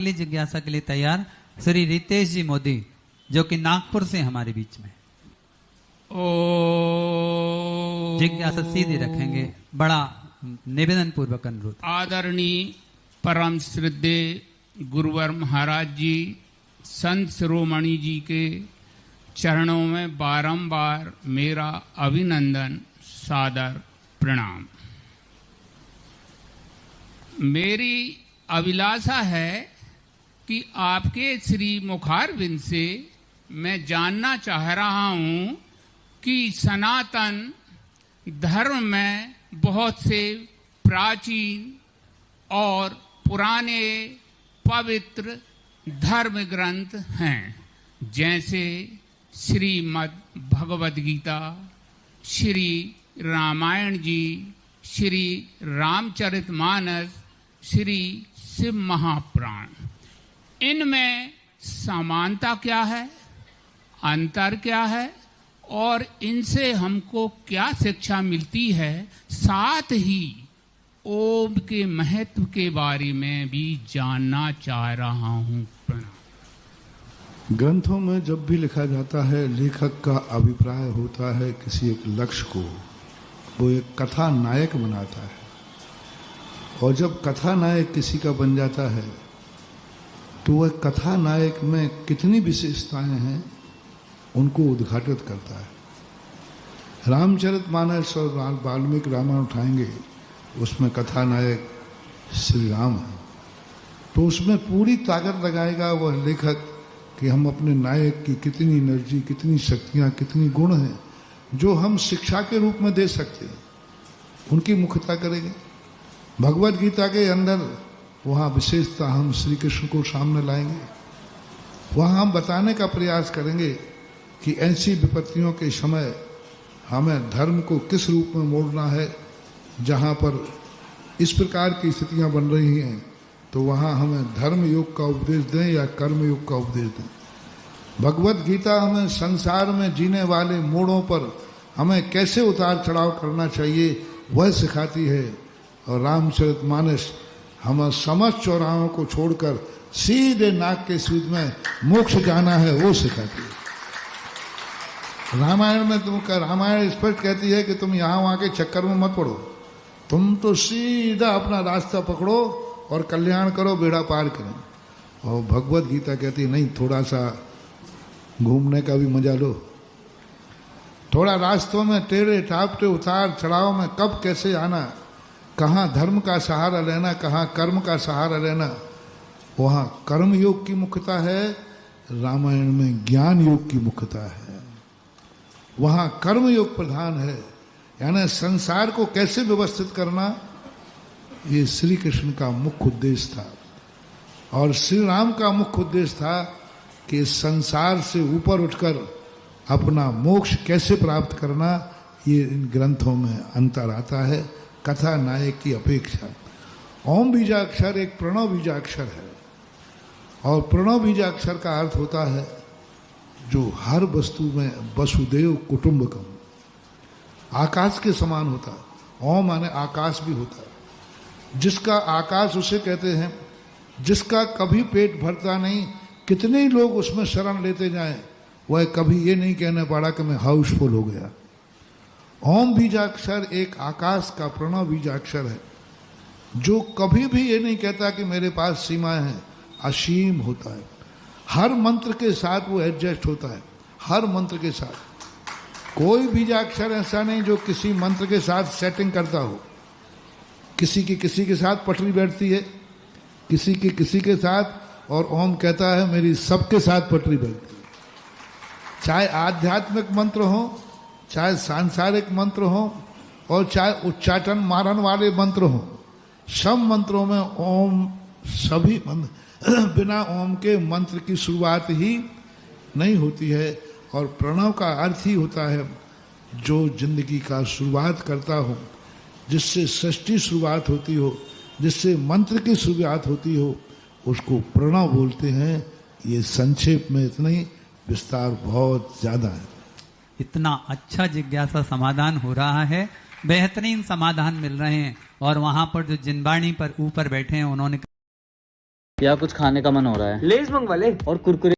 अगली जिज्ञासा के लिए तैयार श्री रितेश जी मोदी, जो कि नागपुर से हमारे बीच में। ओ जिज्ञासा सीधी रखेंगे, बड़ा निवेदन पूर्वक अनुरोध। आदरणीय परम श्रद्धेय गुरुवर महाराज जी, संत शिरोमणि जी के चरणों में बारंबार मेरा अभिनंदन, सादर प्रणाम। मेरी अभिलाषा है कि आपके श्री मुखारविंद से मैं जानना चाह रहा हूं कि सनातन धर्म में बहुत से प्राचीन और पुराने पवित्र धर्म ग्रंथ हैं, जैसे श्रीमद् भगवद गीता, श्री रामायण जी, श्री रामचरितमानस, श्री शिव महापुराण। इनमें समानता क्या है, अंतर क्या है और इनसे हमको क्या शिक्षा मिलती है? साथ ही ओम के महत्व के बारे में भी जानना चाह रहा हूं। प्रणाम। ग्रंथों में जब भी लिखा जाता है, लेखक का अभिप्राय होता है किसी एक लक्ष्य को वो एक कथा नायक बनाता है, और जब कथा नायक किसी का बन जाता है तो वह कथा नायक में कितनी विशेषताएं हैं उनको उद्घाटित करता है। रामचरितमानस और वाल्मीकि रामायण उठाएंगे, उसमें कथा नायक श्री राम है, तो उसमें पूरी ताकत लगाएगा वह लेखक कि हम अपने नायक की कितनी एनर्जी, कितनी शक्तियां, कितनी गुण हैं जो हम शिक्षा के रूप में दे सकते हैं, उनकी मुख्यता करेंगे। भगवद गीता के अंदर वहाँ विशेषता हम श्री कृष्ण को सामने लाएंगे। वहाँ हम बताने का प्रयास करेंगे कि ऐसी विपत्तियों के समय हमें धर्म को किस रूप में मोड़ना है। जहाँ पर इस प्रकार की स्थितियाँ बन रही हैं तो वहाँ हमें धर्म योग का उपदेश दें या कर्म योग का उपदेश दें। भगवद गीता हमें संसार में जीने वाले मोड़ों पर हमें कैसे उतार चढ़ाव करना चाहिए वह सिखाती है, और रामचरितमानस हमें समस्त चौराहों को छोड़कर सीधे नाक के सीध में मोक्ष जाना है वो सिखाती है। रामायण में रामायण स्पष्ट कहती है कि तुम यहाँ वहाँ के चक्कर में मत पड़ो, तुम तो सीधा अपना रास्ता पकड़ो और कल्याण करो, बेड़ा पार करो। और भगवद गीता कहती है नहीं, थोड़ा सा घूमने का भी मजा लो, थोड़ा रास्तों में टेढ़े टापटे उतार चढ़ाव में कब कैसे आना, कहाँ धर्म का सहारा लेना, कहाँ कर्म का सहारा लेना। वहाँ कर्म योग की मुख्यता है, रामायण में ज्ञान योग की मुख्यता है। वहाँ कर्म योग प्रधान है, यानी संसार को कैसे व्यवस्थित करना, ये श्री कृष्ण का मुख्य उद्देश्य था। और श्री राम का मुख्य उद्देश्य था कि संसार से ऊपर उठकर अपना मोक्ष कैसे प्राप्त करना। ये इन ग्रंथों में अंतर आता है कथा नायक की अपेक्षा। ओम बीजाक्षर एक प्रणव बीजाक्षर है, और प्रणव बीजाक्षर का अर्थ होता है जो हर वस्तु में वसुदेव कुटुंबकम, आकाश के समान होता है। ओम माने आकाश भी होता है, जिसका आकाश उसे कहते हैं जिसका कभी पेट भरता नहीं, कितने ही लोग उसमें शरण लेते जाएं, वह कभी ये नहीं कहने पड़ा कि मैं हाउसफुल हो गया। ओम बीजाक्षर एक आकाश का प्रणव बीजाक्षर है, जो कभी भी ये नहीं कहता कि मेरे पास सीमाएं हैं, असीम होता है। हर मंत्र के साथ वो एडजस्ट होता है, हर मंत्र के साथ। कोई बीजाक्षर ऐसा नहीं जो किसी मंत्र के साथ सेटिंग करता हो। किसी के साथ पटरी बैठती है, किसी के साथ, और ओम कहता है मेरी सबके साथ पटरी बैठती है। चाहे आध्यात्मिक मंत्र हो, चाहे सांसारिक मंत्र हो, और चाहे उच्चाटन मारन वाले मंत्र हो, सब मंत्रों में ओम, सभी मंत्र बिना ओम के मंत्र की शुरुआत ही नहीं होती है। और प्रणव का अर्थ ही होता है जो जिंदगी का शुरुआत करता हो, जिससे सृष्टि शुरुआत होती हो, जिससे मंत्र की शुरुआत होती हो, उसको प्रणव बोलते हैं। ये संक्षेप में इतना ही, विस्तार बहुत ज्यादा है। इतना अच्छा जिज्ञासा समाधान हो रहा है, बेहतरीन समाधान मिल रहे हैं, और वहां पर जो जिनवाणी पर ऊपर बैठे हैं उन्होंने या कुछ खाने का मन हो रहा है। लेज मंगवा ले। और कुरकुरे